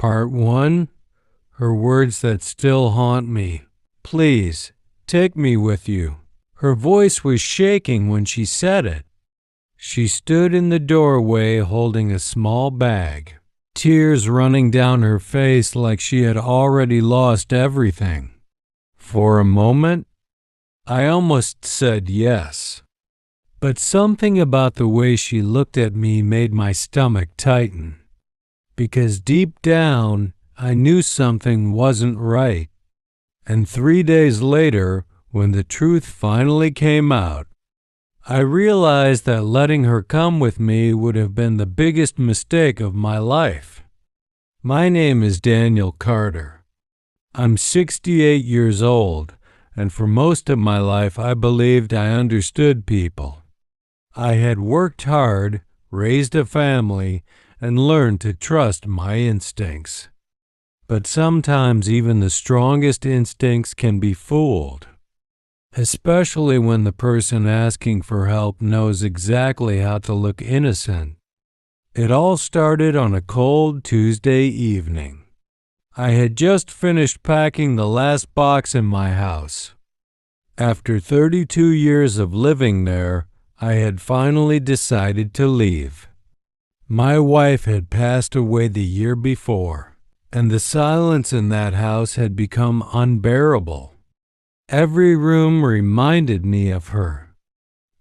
Part 1. Her words that still haunt me. Please, take me with you. Her voice was shaking when she said it. She stood in the doorway holding a small bag, tears running down her face like she had already lost everything. For a moment, I almost said yes. But something about the way she looked at me made my stomach tighten. Because deep down, I knew something wasn't right. And 3 days later, when the truth finally came out, I realized that letting her come with me would have been the biggest mistake of my life. My name is Daniel Carter. I'm 68 years old, and for most of my life I believed I understood people. I had worked hard, raised a family, and learned to trust my instincts. But sometimes even the strongest instincts can be fooled, especially when the person asking for help knows exactly how to look innocent. It all started on a cold Tuesday evening. I had just finished packing the last box in my house. After 32 years of living there, I had finally decided to leave. My wife had passed away the year before, and the silence in that house had become unbearable. Every room reminded me of her.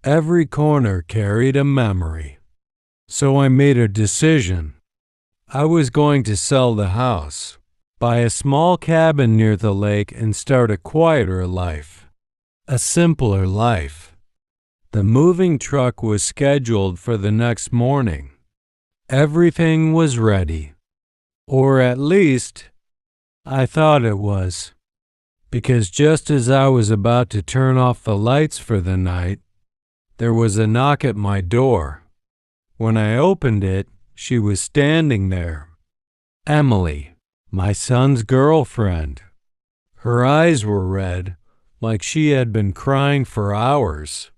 Every corner carried a memory. So I made a decision. I was going to sell the house, buy a small cabin near the lake, and start a quieter life, a simpler life. The moving truck was scheduled for the next morning. Everything was ready, or at least I thought it was, because just as I was about to turn off the lights for the night, there was a knock at my door. When I opened it, she was standing there. Emily, my son's girlfriend. Her eyes were red, like she had been crying for hours.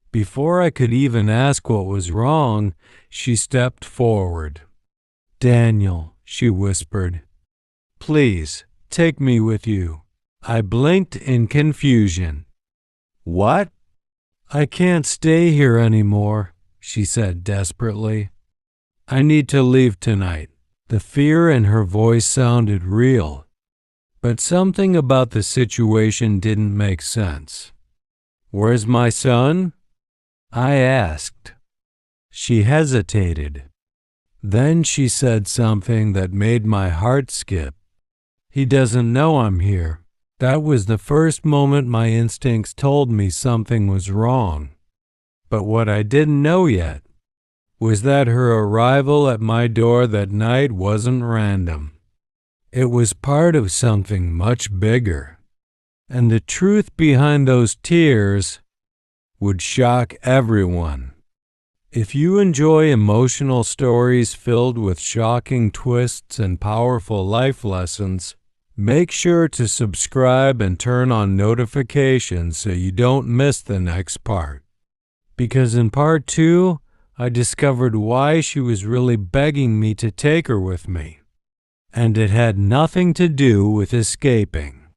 Before I could even ask what was wrong, she stepped forward. "Daniel," she whispered, "please, take me with you." I blinked in confusion. "What?" "I can't stay here anymore," she said desperately. "I need to leave tonight." The fear in her voice sounded real, but something about the situation didn't make sense. "Where's my son?" I asked. She hesitated. Then she said something that made my heart skip. "He doesn't know I'm here." That was the first moment my instincts told me something was wrong. But what I didn't know yet was that her arrival at my door that night wasn't random. It was part of something much bigger. And the truth behind those tears would shock everyone. If you enjoy emotional stories filled with shocking twists and powerful life lessons, make sure to subscribe and turn on notifications so you don't miss the next part. Because in part 2, I discovered why she was really begging me to take her with me. And it had nothing to do with escaping.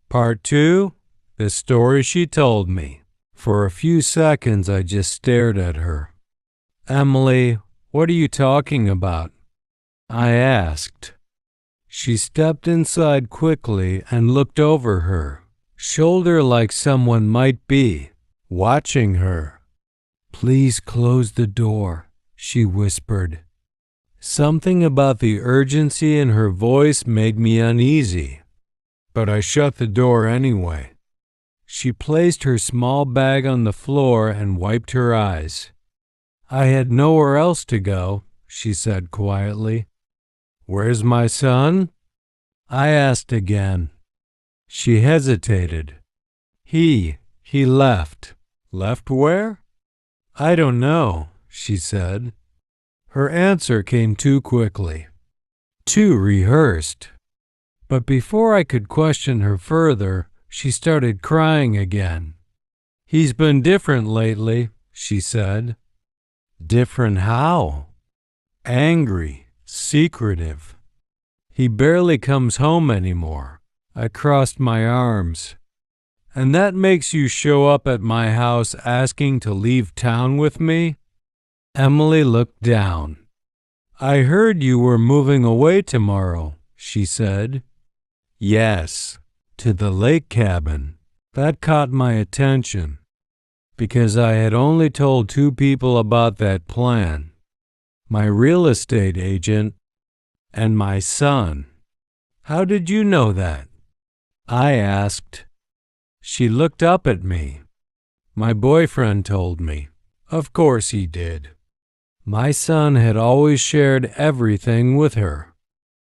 Part 2, the story she told me. For a few seconds, I just stared at her. "Emily, what are you talking about?" I asked. She stepped inside quickly and looked over her shoulder like someone might be watching her. "Please close the door," she whispered. Something about the urgency in her voice made me uneasy, but I shut the door anyway. She placed her small bag on the floor and wiped her eyes. "I had nowhere else to go," she said quietly. "Where's my son?" I asked again. She hesitated. He left." "Left where?" "I don't know," she said. Her answer came too quickly, too rehearsed. But before I could question her further, she started crying again. "He's been different lately," she said. "Different how?" "Angry, secretive. He barely comes home anymore. I crossed my arms. And that makes you show up at my house asking to leave town with me? Emily looked down. I heard you were moving away tomorrow, she said. Yes, to the lake cabin. That caught my attention, because I had only told 2 people about that plan. My real estate agent and my son. How did you know that? I asked. She looked up at me. My boyfriend told me. Of course he did. My son had always shared everything with her.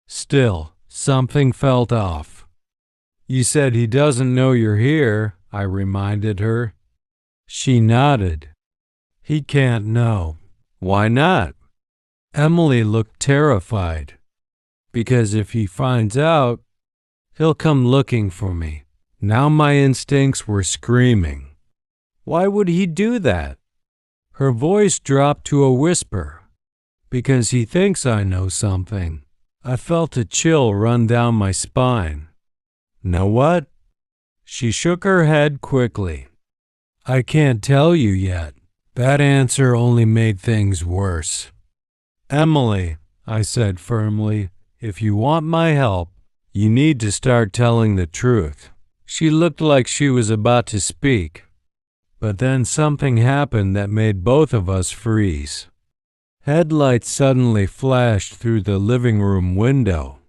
Still, something felt off. You said he doesn't know you're here, I reminded her. She nodded. He can't know. Why not? Emily looked terrified. Because if he finds out, he'll come looking for me. Now my instincts were screaming. Why would he do that? Her voice dropped to a whisper. Because he thinks I know something. I felt a chill run down my spine. Know what? She shook her head quickly. I can't tell you yet. That answer only made things worse. Emily, I said firmly, if you want my help, you need to start telling the truth. She looked like she was about to speak, but then something happened that made both of us freeze. Headlights suddenly flashed through the living room window.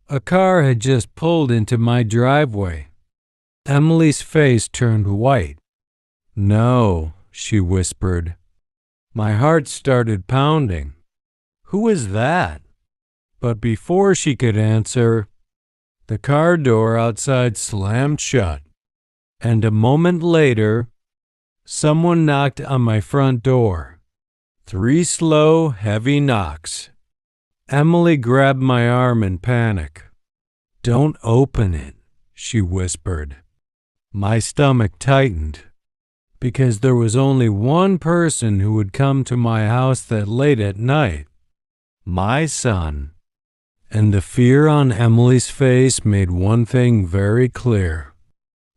A car had just pulled into my driveway. Emily's face turned white. No, she whispered. My heart started pounding. Who is that? But before she could answer, the car door outside slammed shut, and a moment later, someone knocked on my front door. 3 slow, heavy knocks. Emily grabbed my arm in panic. Don't open it, she whispered. My stomach tightened, because there was only one person who would come to my house that late at night. My son. And the fear on Emily's face made one thing very clear.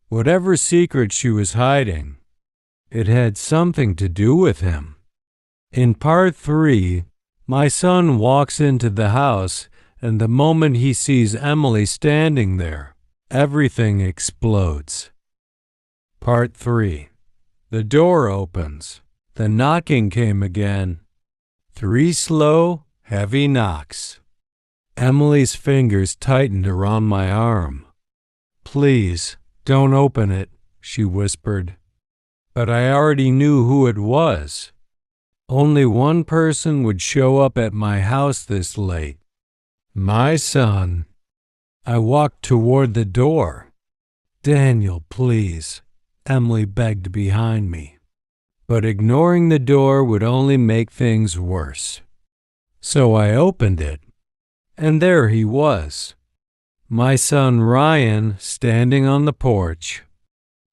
Whatever secret she was hiding, it had something to do with him. In part 3, my son walks into the house, and the moment he sees Emily standing there, everything explodes. Part 3. The door opens. The knocking came again. 3 slow, heavy knocks. Emily's fingers tightened around my arm. Please, don't open it, she whispered. But I already knew who it was. Only one person would show up at my house this late. My son. I walked toward the door. Daniel, please, Emily begged behind me. But ignoring the door would only make things worse. So I opened it. And there he was, my son Ryan, standing on the porch.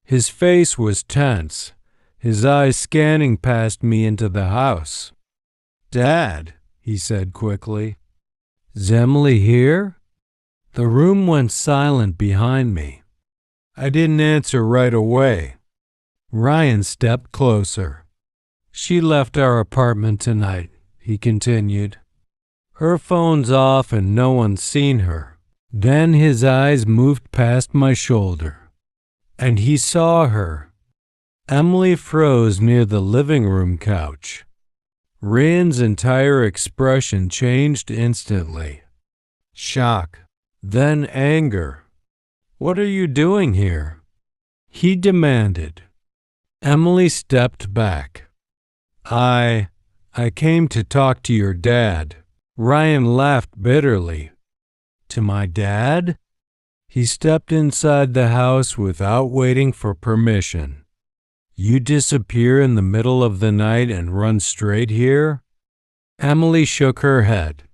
His face was tense, his eyes scanning past me into the house. Dad, he said quickly. Is Emily here? The room went silent behind me. I didn't answer right away. Ryan stepped closer. She left our apartment tonight, he continued. Her phone's off and no one's seen her. Then his eyes moved past my shoulder, and he saw her. Emily froze near the living room couch. Ryan's entire expression changed instantly. Shock, then anger. What are you doing here? He demanded. Emily stepped back. I came to talk to your dad. Ryan laughed bitterly. To my dad? He stepped inside the house without waiting for permission. You disappear in the middle of the night and run straight here? Emily shook her head.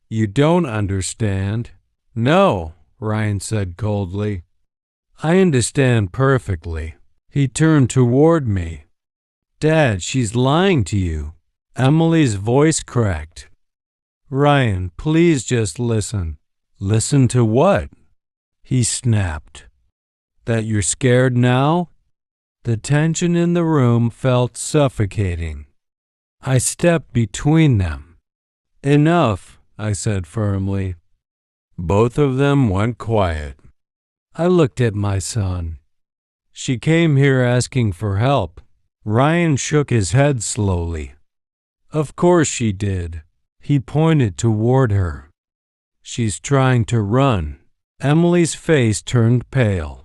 You don't understand. No, Ryan said coldly. I understand perfectly. He turned toward me. Dad, she's lying to you. Emily's voice cracked. Ryan, please just listen. Listen to what? He snapped. That you're scared now? The tension in the room felt suffocating. I stepped between them. Enough, I said firmly. Both of them went quiet. I looked at my son. She came here asking for help. Ryan shook his head slowly. Of course she did. He pointed toward her. She's trying to run. Emily's face turned pale.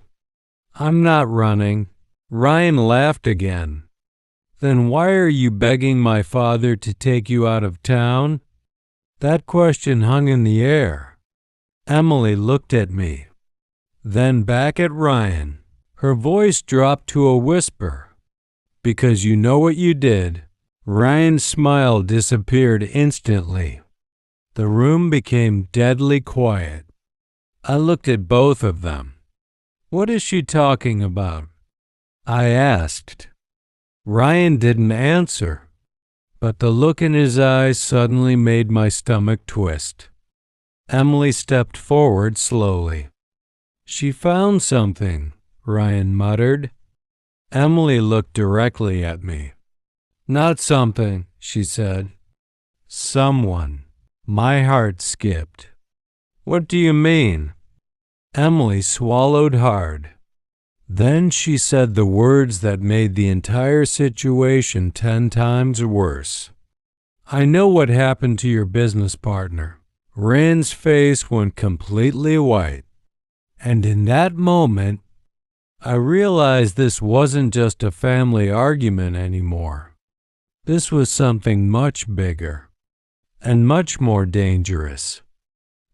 I'm not running. Ryan laughed again. Then why are you begging my father to take you out of town? That question hung in the air. Emily looked at me, then back at Ryan. Her voice dropped to a whisper. Because you know what you did. Ryan's smile disappeared instantly. The room became deadly quiet. I looked at both of them. What is she talking about? I asked. Ryan didn't answer, but the look in his eyes suddenly made my stomach twist. Emily stepped forward slowly. She found something, Ryan muttered. Emily looked directly at me. Not something, she said. Someone. My heart skipped. What do you mean? Emily swallowed hard. Then she said the words that made the entire situation 10 times worse. I know what happened to your business partner. Rand's face went completely white. And in that moment, I realized this wasn't just a family argument anymore. This was something much bigger and much more dangerous.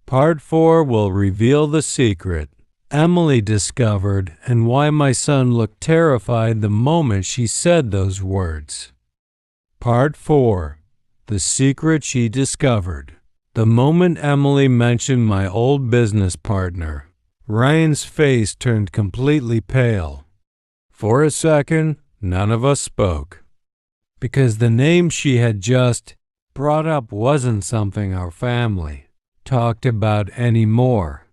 Part 4 will reveal the secret Emily discovered and why my son looked terrified the moment she said those words. Part 4. The secret she discovered. The moment Emily mentioned my old business partner, Ryan's face turned completely pale. For a second, none of us spoke. Because the name she had just brought up wasn't something our family talked about anymore.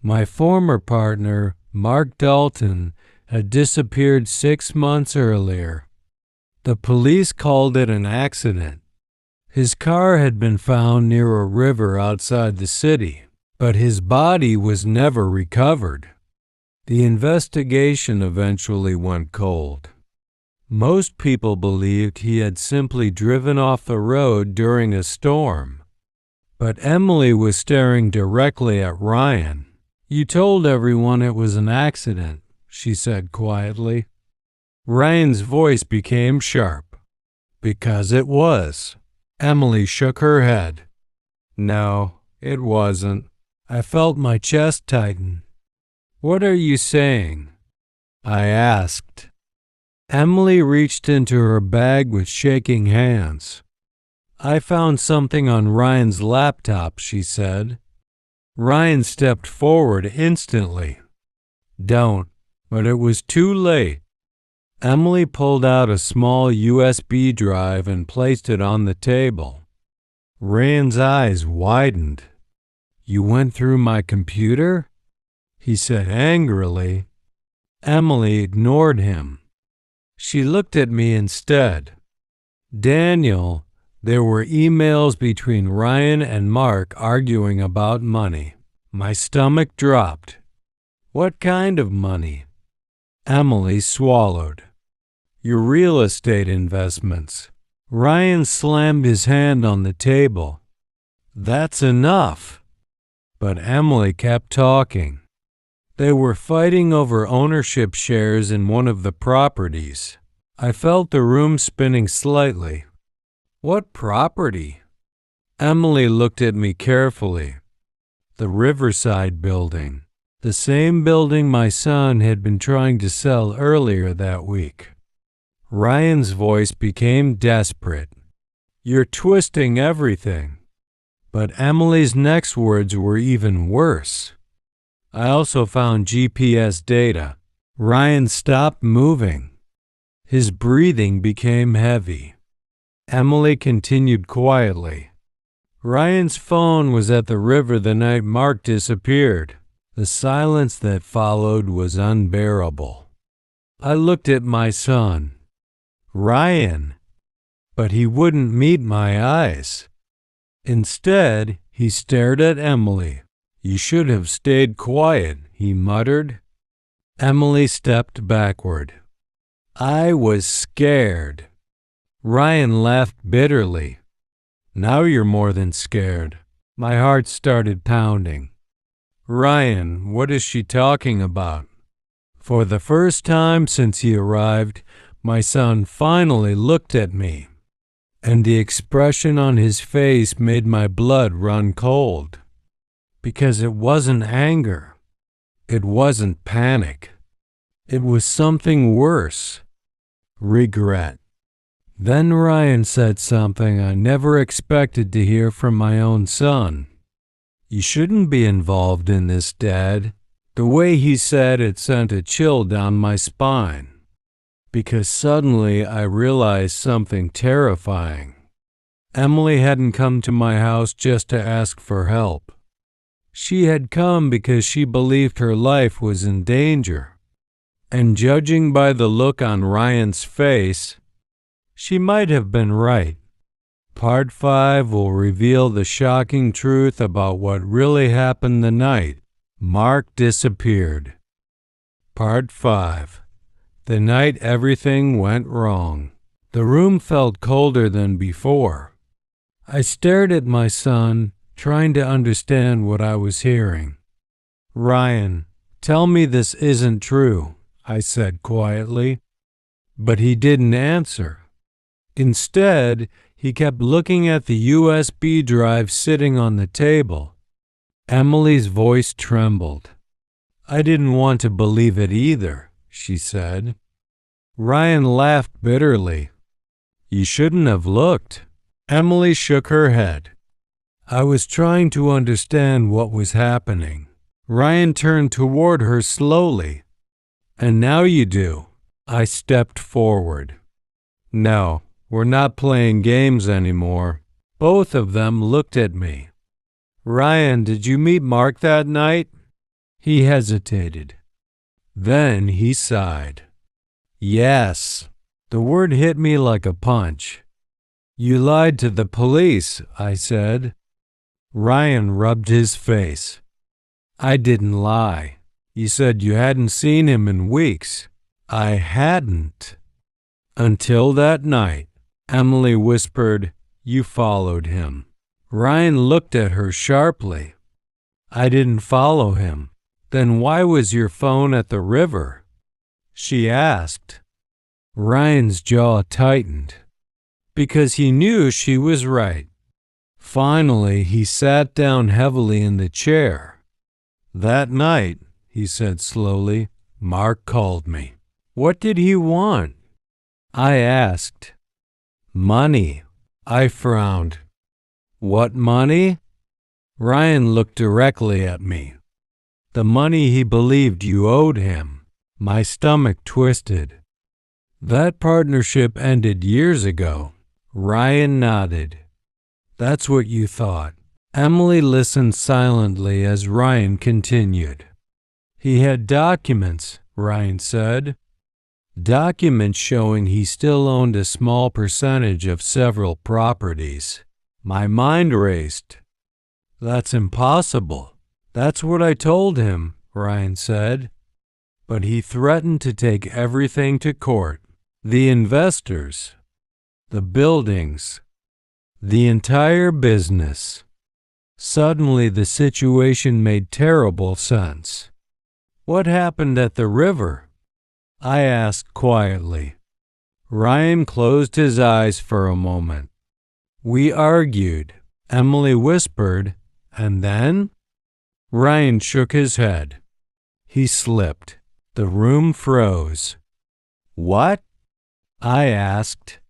My former partner, Mark Dalton, had disappeared 6 months earlier. The police called it an accident. His car had been found near a river outside the city, but his body was never recovered. The investigation eventually went cold. Most people believed he had simply driven off the road during a storm. But Emily was staring directly at Ryan. You told everyone it was an accident, she said quietly. Ryan's voice became sharp. Because it was. Emily shook her head. No, it wasn't. I felt my chest tighten. What are you saying? I asked. Emily reached into her bag with shaking hands. I found something on Ryan's laptop, she said. Ryan stepped forward instantly. Don't, but it was too late. Emily pulled out a small USB drive and placed it on the table. Ryan's eyes widened. You went through my computer? He said angrily. Emily ignored him. She looked at me instead. Daniel, there were emails between Ryan and Mark arguing about money. My stomach dropped. What kind of money? Emily swallowed. Your real estate investments. Ryan slammed his hand on the table. That's enough. But Emily kept talking. They were fighting over ownership shares in one of the properties. I felt the room spinning slightly. What property? Emily looked at me carefully. The Riverside building. The same building my son had been trying to sell earlier that week. Ryan's voice became desperate. You're twisting everything. But Emily's next words were even worse. I also found GPS data. Ryan stopped moving. His breathing became heavy. Emily continued quietly. Ryan's phone was at the river the night Mark disappeared. The silence that followed was unbearable. I looked at my son, Ryan, but he wouldn't meet my eyes. Instead, he stared at Emily. "You should have stayed quiet," he muttered. Emily stepped backward. I was scared. Ryan laughed bitterly. "Now you're more than scared." My heart started pounding. "Ryan, what is she talking about?" For the first time since he arrived, my son finally looked at me, and the expression on his face made my blood run cold. Because it wasn't anger. It wasn't panic. It was something worse. Regret. Then Ryan said something I never expected to hear from my own son. "You shouldn't be involved in this, Dad." The way he said it sent a chill down my spine, because suddenly I realized something terrifying. Emily hadn't come to my house just to ask for help. She had come because she believed her life was in danger. And judging by the look on Ryan's face, she might have been right. Part 5 will reveal the shocking truth about what really happened the night Mark disappeared. Part 5. The night everything went wrong. The room felt colder than before. I stared at my son, trying to understand what I was hearing. "Ryan, tell me this isn't true," I said quietly. But he didn't answer. Instead, he kept looking at the USB drive sitting on the table. Emily's voice trembled. "I didn't want to believe it either," she said. Ryan laughed bitterly. "You shouldn't have looked." Emily shook her head. I was trying to understand what was happening. Ryan turned toward her slowly. "And now you do." I stepped forward. "No, we're not playing games anymore." Both of them looked at me. "Ryan, did you meet Mark that night?" He hesitated. Then he sighed. "Yes." The word hit me like a punch. "You lied to the police," I said. Ryan rubbed his face. "I didn't lie. You said you hadn't seen him in weeks." "I hadn't." "Until that night." Emily whispered, "You followed him." Ryan looked at her sharply. "I didn't follow him." "Then why was your phone at the river?" she asked. Ryan's jaw tightened. Because he knew she was right. Finally, he sat down heavily in the chair. "That night," he said slowly, "Mark called me." "What did he want?" I asked. "Money." I frowned. "What money?" Ryan looked directly at me. "The money he believed you owed him." My stomach twisted. "That partnership ended years ago." Ryan nodded. "That's what you thought." Emily listened silently as Ryan continued. "He had documents," Ryan said. "Documents showing he still owned a small percentage of several properties." My mind raced. "That's impossible." "That's what I told him," Ryan said. "But he threatened to take everything to court. The investors, the buildings, the entire business." Suddenly the situation made terrible sense. "What happened at the river?" I asked quietly. Ryan closed his eyes for a moment. "We argued," Emily whispered. "And then?" Ryan shook his head. He slipped. The room froze. "What?" I asked.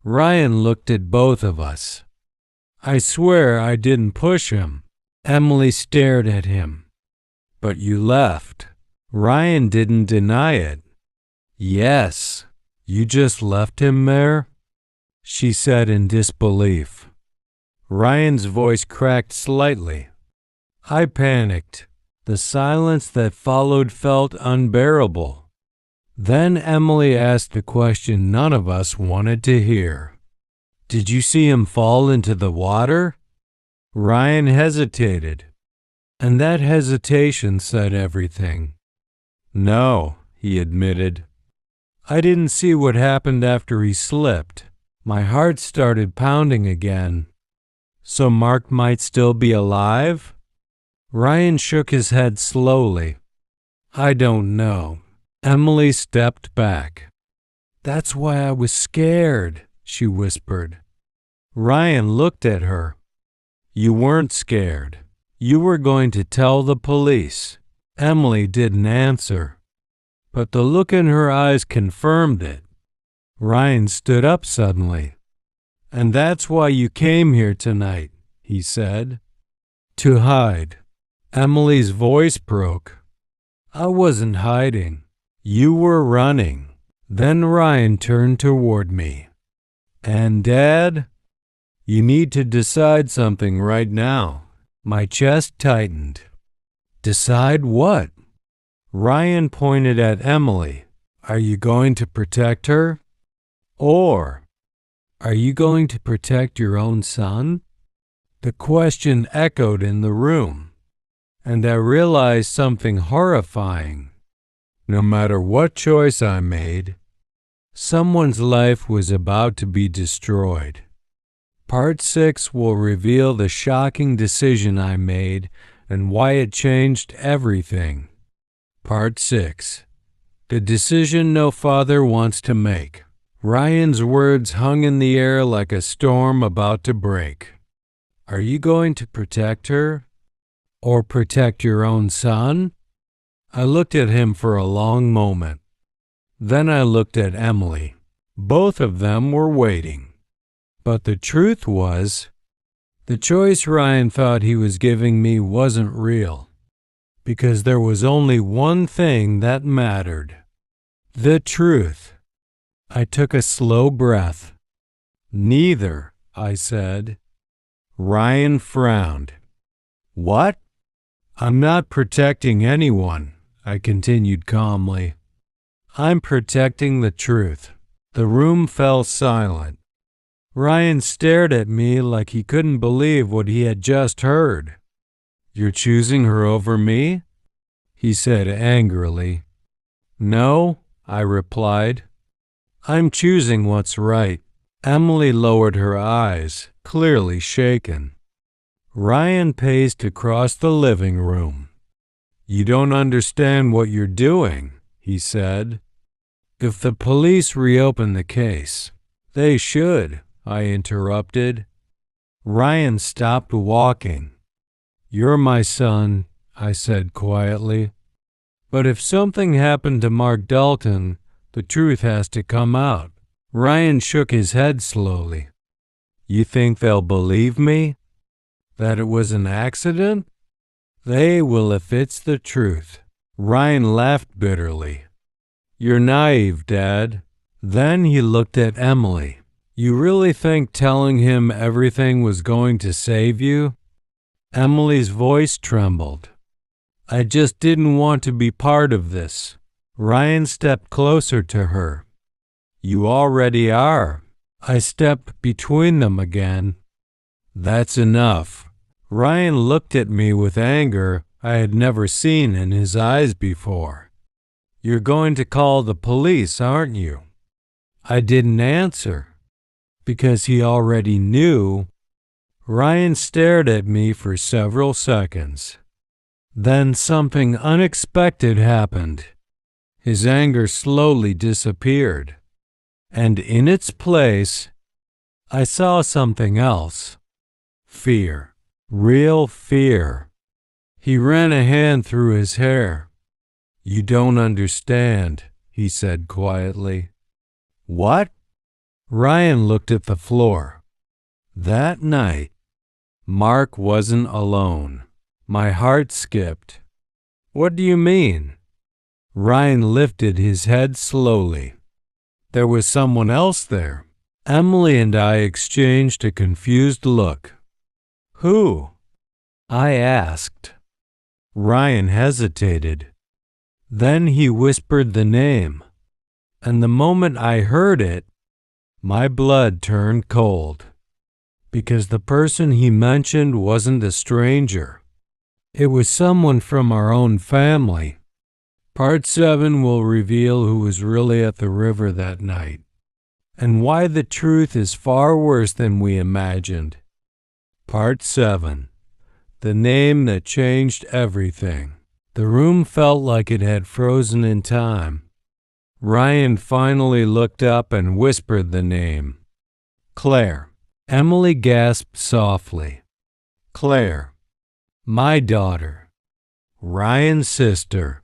Ryan looked at both of us. "I swear I didn't push him." Emily stared at him. "But you left." Ryan didn't deny it. "Yes." "You just left him there?" she said in disbelief. Ryan's voice cracked slightly. I panicked. The silence that followed felt unbearable. Then Emily asked a question none of us wanted to hear. Did you see him fall into the water? Ryan hesitated, and that hesitation said everything. No, he admitted. I didn't see what happened after he slipped. My heart started pounding again. So Mark might still be alive? Ryan shook his head slowly. I don't know. Emily stepped back. That's why I was scared, she whispered. Ryan looked at her. You weren't scared. You were going to tell the police. Emily didn't answer, but the look in her eyes confirmed it. Ryan stood up suddenly. And that's why you came here tonight, he said. To hide. Emily's voice broke. I wasn't hiding. You were running. Then Ryan turned toward me. And Dad? You need to decide something right now. My chest tightened. Decide what? Ryan pointed at Emily. Are you going to protect her? Or are you going to protect your own son? The question echoed in the room, and I realized something horrifying. No matter what choice I made, someone's life was about to be destroyed. Part 6 will reveal the shocking decision I made and why it changed everything. Part 6. The decision no father wants to make. Ryan's words hung in the air like a storm about to break. Are you going to protect her? Or protect your own son? I looked at him for a long moment. Then I looked at Emily. Both of them were waiting. But the truth was, the choice Ryan thought he was giving me wasn't real, because there was only one thing that mattered. The truth. I took a slow breath. Neither, I said. Ryan frowned. What? I'm not protecting anyone, I continued calmly. I'm protecting the truth. The room fell silent. Ryan stared at me like he couldn't believe what he had just heard. You're choosing her over me? He said angrily. No, I replied. I'm choosing what's right. Emily lowered her eyes, clearly shaken. Ryan paced across the living room. You don't understand what you're doing, he said. If the police reopen the case, they should, I interrupted. Ryan stopped walking. You're my son, I said quietly. But if something happened to Mark Dalton, the truth has to come out. Ryan shook his head slowly. You think they'll believe me? That it was an accident? They will if it's the truth. Ryan laughed bitterly. You're naive, Dad. Then he looked at Emily. You really think telling him everything was going to save you? Emily's voice trembled. I just didn't want to be part of this. Ryan stepped closer to her. You already are. I stepped between them again. That's enough. Ryan looked at me with anger I had never seen in his eyes before. You're going to call the police, aren't you? I didn't answer. Because he already knew. Ryan stared at me for several seconds. Then something unexpected happened. His anger slowly disappeared. And in its place, I saw something else. Fear. Real fear. He ran a hand through his hair. You don't understand, he said quietly. What? Ryan looked at the floor. That night, Mark wasn't alone. My heart skipped. What do you mean? Ryan lifted his head slowly. There was someone else there. Emily and I exchanged a confused look. Who? I asked. Ryan hesitated. Then he whispered the name, and the moment I heard it, my blood turned cold. Because the person he mentioned wasn't a stranger. It was someone from our own family. Part 7 will reveal who was really at the river that night, and why the truth is far worse than we imagined. Part 7. The name that changed everything. The room felt like it had frozen in time. Ryan finally looked up and whispered the name. Claire. Emily gasped softly. Claire. My daughter. Ryan's sister.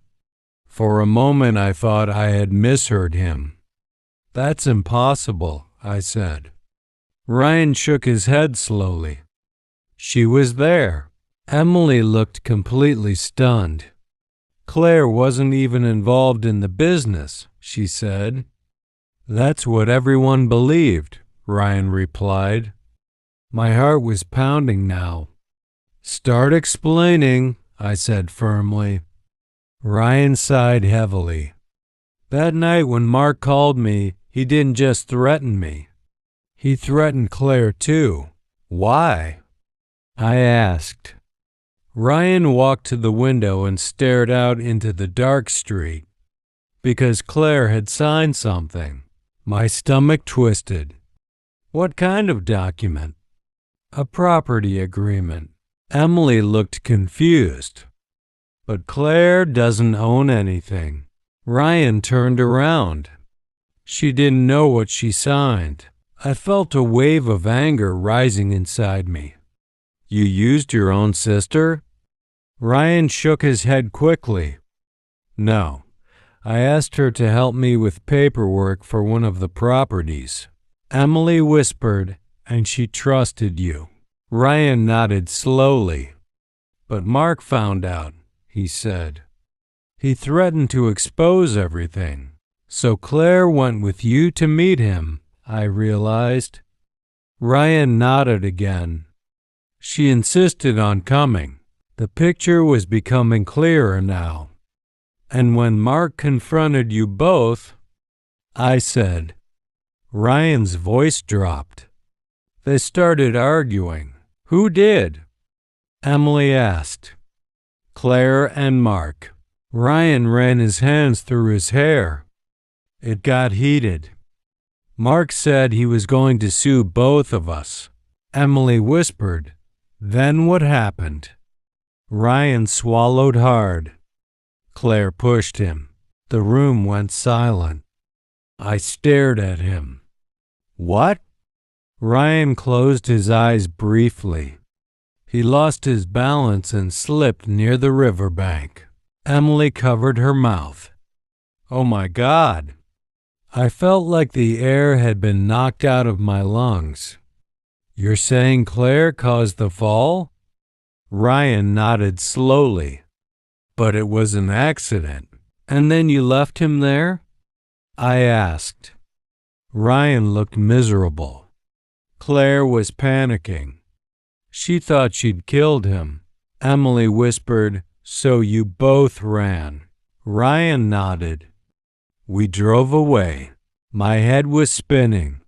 For a moment I thought I had misheard him. That's impossible, I said. Ryan shook his head slowly. She was there. Emily looked completely stunned. Claire wasn't even involved in the business, she said. That's what everyone believed, Ryan replied. My heart was pounding now. Start explaining, I said firmly. Ryan sighed heavily. That night when Mark called me, he didn't just threaten me. He threatened Claire too. Why? I asked. Ryan walked to the window and stared out into the dark street. Because Claire had signed something. My stomach twisted. What kind of document? A property agreement. Emily looked confused. But Claire doesn't own anything. Ryan turned around. She didn't know what she signed. I felt a wave of anger rising inside me. You used your own sister? Ryan shook his head quickly. No. I asked her to help me with paperwork for one of the properties. Emily whispered, and she trusted you. Ryan nodded slowly. But Mark found out, he said. He threatened to expose everything. So Claire went with you to meet him, I realized. Ryan nodded again. She insisted on coming. The picture was becoming clearer now. And when Mark confronted you both, I said. Ryan's voice dropped. They started arguing. Who did? Emily asked. Claire and Mark. Ryan ran his hands through his hair. It got heated. Mark said he was going to sue both of us. Emily whispered. Then what happened? Ryan swallowed hard. Claire pushed him. The room went silent. I stared at him. What? Ryan closed his eyes briefly. He lost his balance and slipped near the riverbank. Emily covered her mouth. Oh my God! I felt like the air had been knocked out of my lungs. You're saying Claire caused the fall? Ryan nodded slowly. But it was an accident. And then you left him there? I asked. Ryan looked miserable. Claire was panicking. She thought she'd killed him. Emily whispered, so you both ran. Ryan nodded. We drove away. My head was spinning.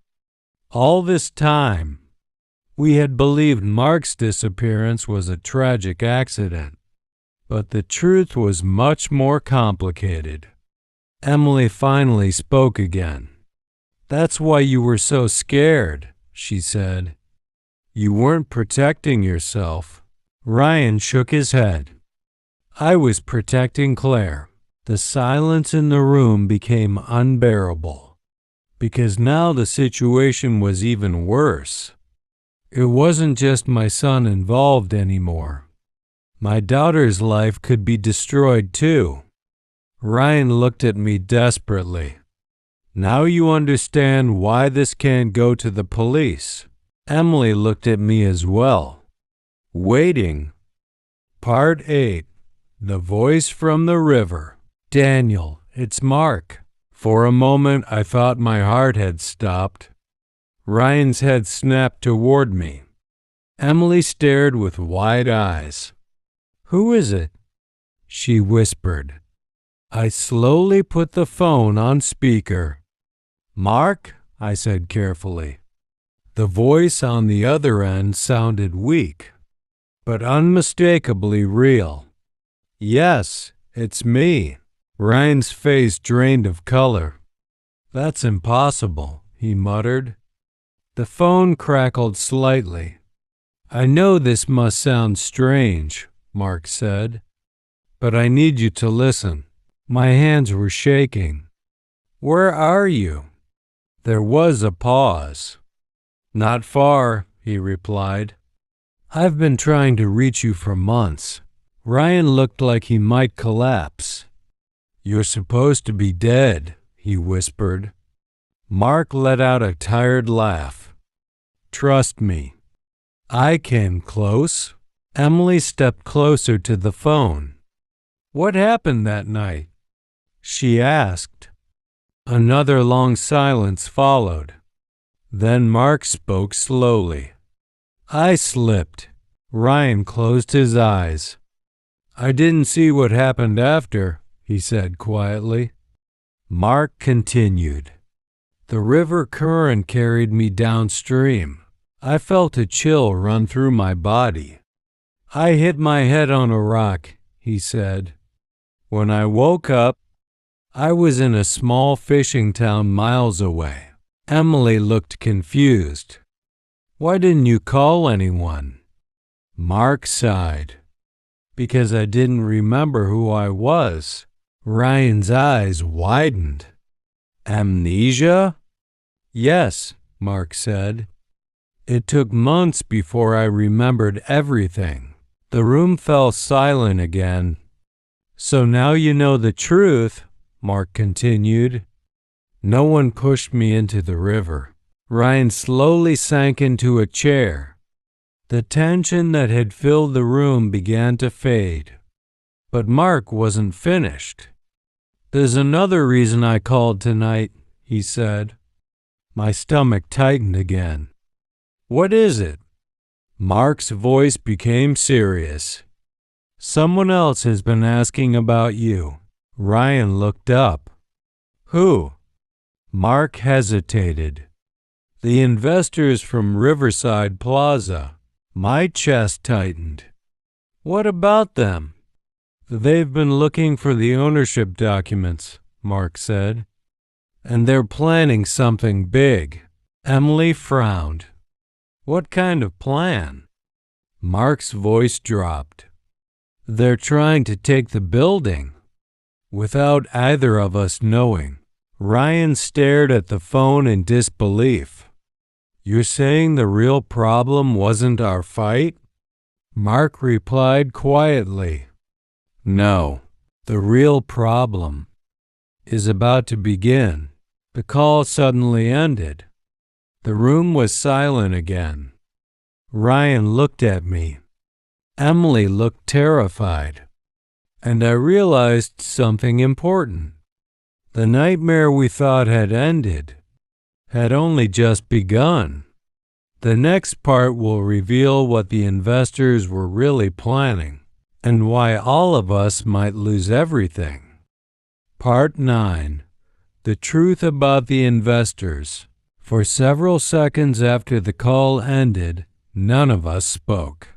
All this time, we had believed Mark's disappearance was a tragic accident. But the truth was much more complicated. Emily finally spoke again. That's why you were so scared, she said. You weren't protecting yourself. Ryan shook his head. I was protecting Claire. The silence in the room became unbearable. Because now the situation was even worse. It wasn't just my son involved anymore. My daughter's life could be destroyed too. Ryan looked at me desperately. Now you understand why this can't go to the police. Emily looked at me as well. Waiting. Part 8. The Voice from the River. Daniel, it's Mark. For a moment I thought my heart had stopped. Ryan's head snapped toward me. Emily stared with wide eyes. "Who is it?" she whispered. I slowly put the phone on speaker. "Mark," I said carefully. The voice on the other end sounded weak, but unmistakably real. "Yes, it's me." Ryan's face drained of color. "That's impossible," he muttered. The phone crackled slightly. "I know this must sound strange," Mark said, "but I need you to listen." My hands were shaking. "Where are you?" There was a pause. "Not far," he replied. "I've been trying to reach you for months." Ryan looked like he might collapse. "You're supposed to be dead," he whispered. Mark let out a tired laugh. "Trust me." I came close. Emily stepped closer to the phone. "What happened that night?" she asked. Another long silence followed. Then Mark spoke slowly. "I slipped." Ryan closed his eyes. "I didn't see what happened after," he said quietly. Mark continued. "The river current carried me downstream. I felt a chill run through my body. I hit my head on a rock," he said. "When I woke up, I was in a small fishing town miles away." Emily looked confused. "Why didn't you call anyone?" Mark sighed. "Because I didn't remember who I was." Ryan's eyes widened. "Amnesia?" "Yes," Mark said. "It took months before I remembered everything." The room fell silent again. "So now you know the truth," Mark continued. "No one pushed me into the river." Ryan slowly sank into a chair. The tension that had filled the room began to fade. But Mark wasn't finished. "There's another reason I called tonight," he said. My stomach tightened again. "What is it?" Mark's voice became serious. "Someone else has been asking about you." Ryan looked up. "Who?" Mark hesitated. "The investors from Riverside Plaza." My chest tightened. "What about them?" "They've been looking for the ownership documents," Mark said. "And they're planning something big." Emily frowned. "What kind of plan?" Mark's voice dropped. "They're trying to take the building." Without either of us knowing, Ryan stared at the phone in disbelief. "You're saying the real problem wasn't our fight?" Mark replied quietly. "No, the real problem is about to begin." The call suddenly ended. The room was silent again. Ryan looked at me. Emily looked terrified. And I realized something important. The nightmare we thought had ended had only just begun. The next part will reveal what the investors were really planning and why all of us might lose everything. Part 9. The truth about the investors. For several seconds after the call ended, none of us spoke.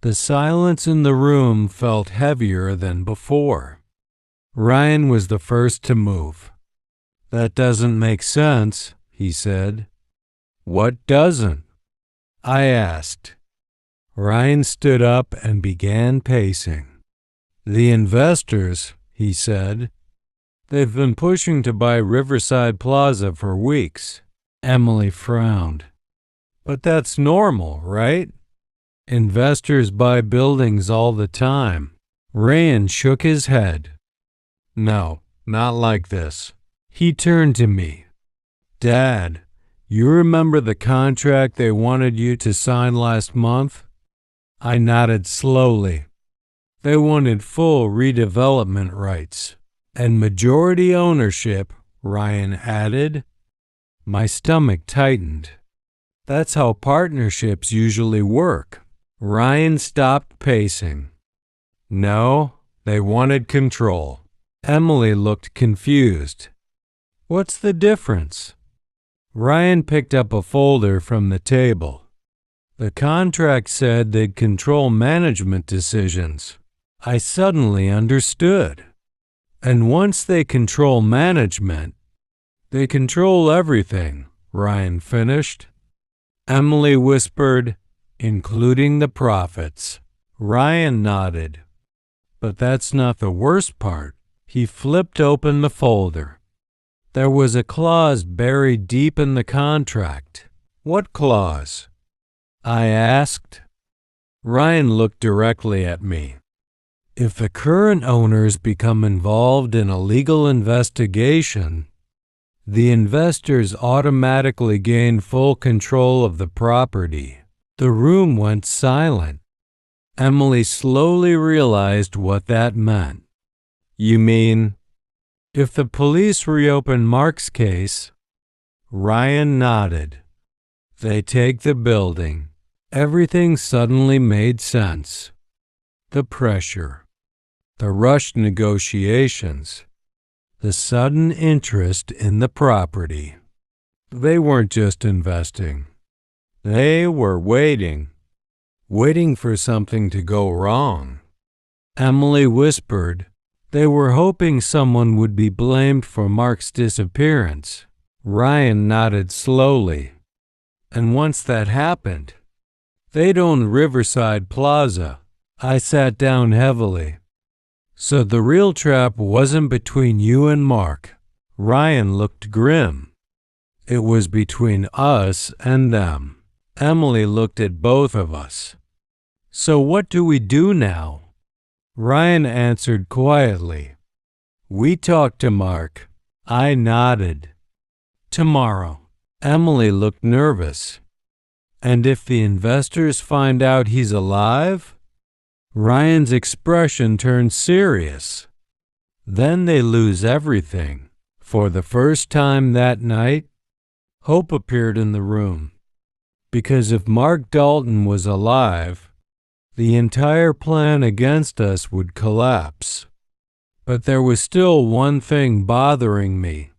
The silence in the room felt heavier than before. Ryan was the first to move. "That doesn't make sense," he said. "What doesn't?" I asked. Ryan stood up and began pacing. "The investors," he said. "They've been pushing to buy Riverside Plaza for weeks." Emily frowned. "But that's normal, right? Investors buy buildings all the time." Ryan shook his head. "No, not like this." He turned to me. "Dad, you remember the contract they wanted you to sign last month?" I nodded slowly. "They wanted full redevelopment rights and majority ownership," Ryan added. My stomach tightened. That's how partnerships usually work. Ryan stopped pacing. No, they wanted control. Emily looked confused. What's the difference? Ryan picked up a folder from the table. The contract said they'd control management decisions. I suddenly understood. And once they control management, they control everything, Ryan finished. Emily whispered, including the profits. Ryan nodded. But that's not the worst part. He flipped open the folder. There was a clause buried deep in the contract. What clause? I asked. Ryan looked directly at me. If the current owners become involved in a legal investigation, the investors automatically gain full control of the property. The room went silent. Emily slowly realized what that meant. You mean, if the police reopen Mark's case? Ryan nodded. They take the building. Everything suddenly made sense. The pressure, the rushed negotiations, the sudden interest in the property. They weren't just investing. They were waiting for something to go wrong. Emily whispered, they were hoping someone would be blamed for Mark's disappearance. Ryan nodded slowly. And once that happened, they'd own Riverside Plaza. I sat down heavily. So the real trap wasn't between you and Mark. Ryan looked grim. It was between us and them. Emily looked at both of us. So what do we do now? Ryan answered quietly. We talk to Mark. I nodded. Tomorrow. Emily looked nervous. And if the investors find out he's alive? Ryan's expression turned serious. Then they lose everything. For the first time that night, hope appeared in the room. Because if Mark Dalton was alive, the entire plan against us would collapse. But there was still one thing bothering me.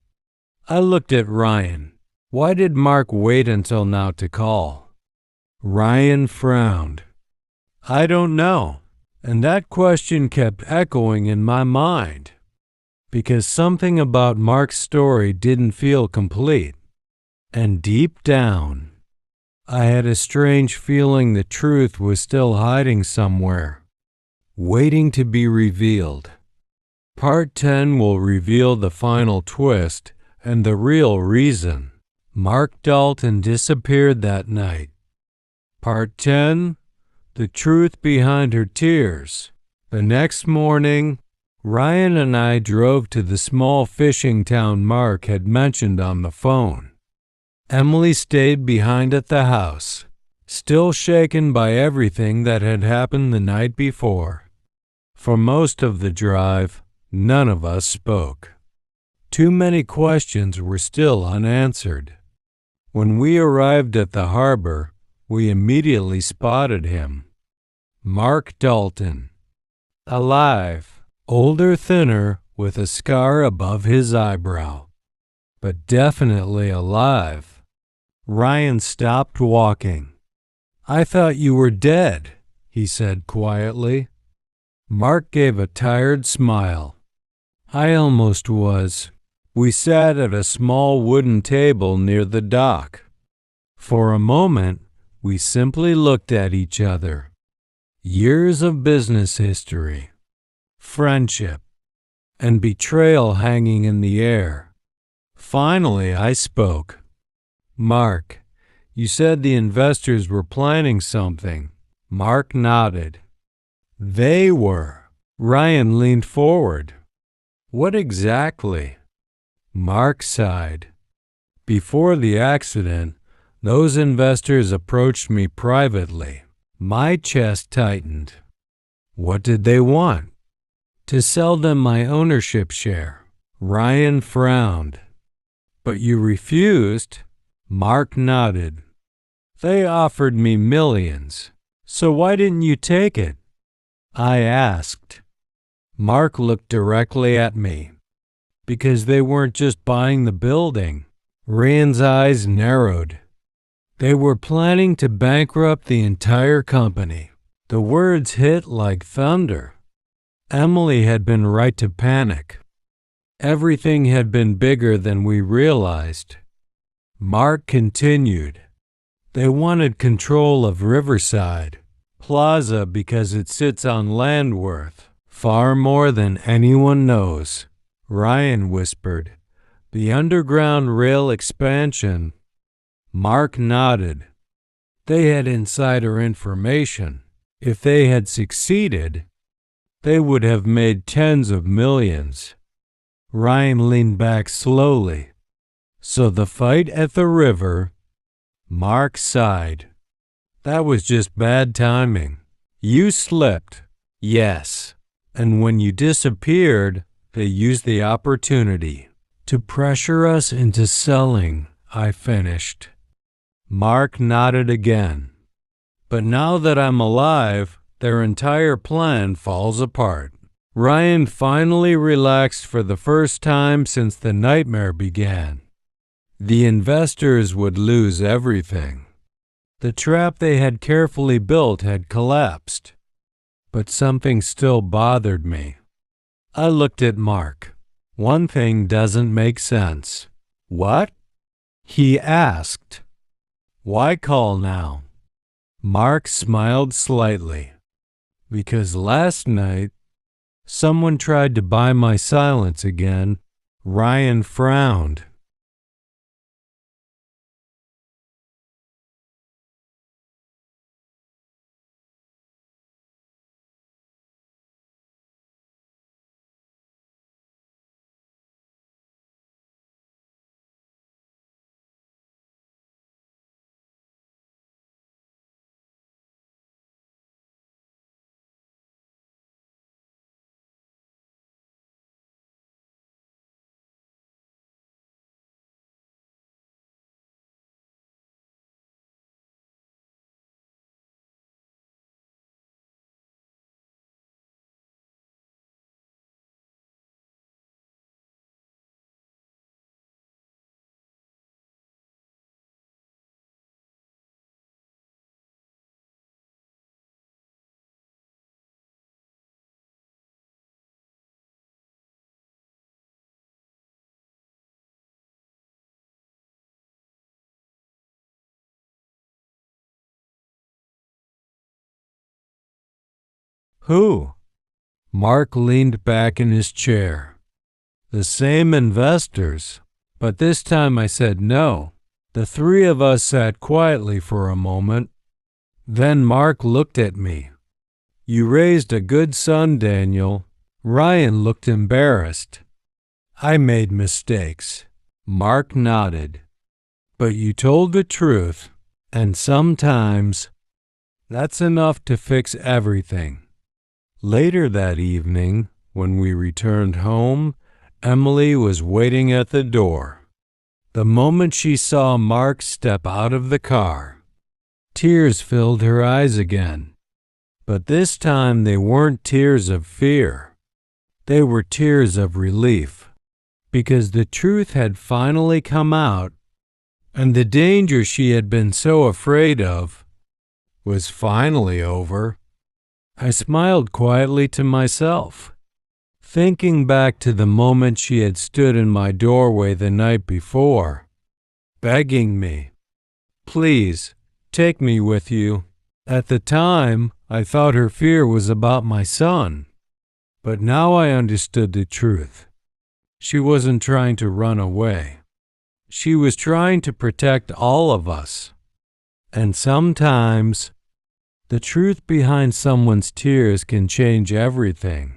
I looked at Ryan. Why did Mark wait until now to call? Ryan frowned. I don't know. And that question kept echoing in my mind. Because something about Mark's story didn't feel complete. And deep down, I had a strange feeling the truth was still hiding somewhere, waiting to be revealed. Part 10 will reveal the final twist and the real reason Mark Dalton disappeared that night. Part 10, the truth behind her tears. The next morning, Ryan and I drove to the small fishing town Mark had mentioned on the phone. Emily stayed behind at the house, still shaken by everything that had happened the night before. For most of the drive, none of us spoke. Too many questions were still unanswered. When we arrived at the harbor, we immediately spotted him. Mark Dalton. Alive, older, thinner, with a scar above his eyebrow. But definitely alive. Ryan stopped walking. I thought you were dead, he said quietly. Mark gave a tired smile. I almost was. We sat at a small wooden table near the dock. For a moment, we simply looked at each other. Years of business history, friendship, and betrayal hanging in the air. Finally, I spoke. Mark, you said the investors were planning something. Mark nodded. They were. Ryan leaned forward. What exactly? Mark sighed. Before the accident, those investors approached me privately. My chest tightened. What did they want? To sell them my ownership share. Ryan frowned. But you refused? Mark nodded. They offered me millions. So why didn't you take it? I asked. Mark looked directly at me. Because they weren't just buying the building. Rand's eyes narrowed. They were planning to bankrupt the entire company. The words hit like thunder. Emily had been right to panic. Everything had been bigger than we realized. Mark continued. They wanted control of Riverside Plaza because it sits on land worth far more than anyone knows. Ryan whispered. The underground rail expansion. Mark nodded. They had insider information. If they had succeeded, they would have made tens of millions. Ryan leaned back slowly. So the fight at the river? Mark sighed. That was just bad timing. You slipped. Yes. And when you disappeared, they used the opportunity to pressure us into selling, I finished. Mark nodded again. But now that I'm alive, their entire plan falls apart. Ryan finally relaxed for the first time since the nightmare began. The investors would lose everything. The trap they had carefully built had collapsed. But something still bothered me. I looked at Mark. One thing doesn't make sense. What? He asked. Why call now? Mark smiled slightly. Because last night, someone tried to buy my silence again. Ryan frowned. Who? Mark leaned back in his chair. The same investors, but this time I said no. The three of us sat quietly for a moment. Then Mark looked at me. You raised a good son, Daniel. Ryan looked embarrassed. I made mistakes. Mark nodded. But you told the truth, and sometimes that's enough to fix everything. Later that evening, when we returned home, Emily was waiting at the door. The moment she saw Mark step out of the car, tears filled her eyes again. But this time they weren't tears of fear. They were tears of relief, because the truth had finally come out, and the danger she had been so afraid of was finally over. I smiled quietly to myself, thinking back to the moment she had stood in my doorway the night before, begging me, please, take me with you. At the time, I thought her fear was about my son, but now I understood the truth. She wasn't trying to run away. She was trying to protect all of us. And sometimes, the truth behind someone's tears can change everything.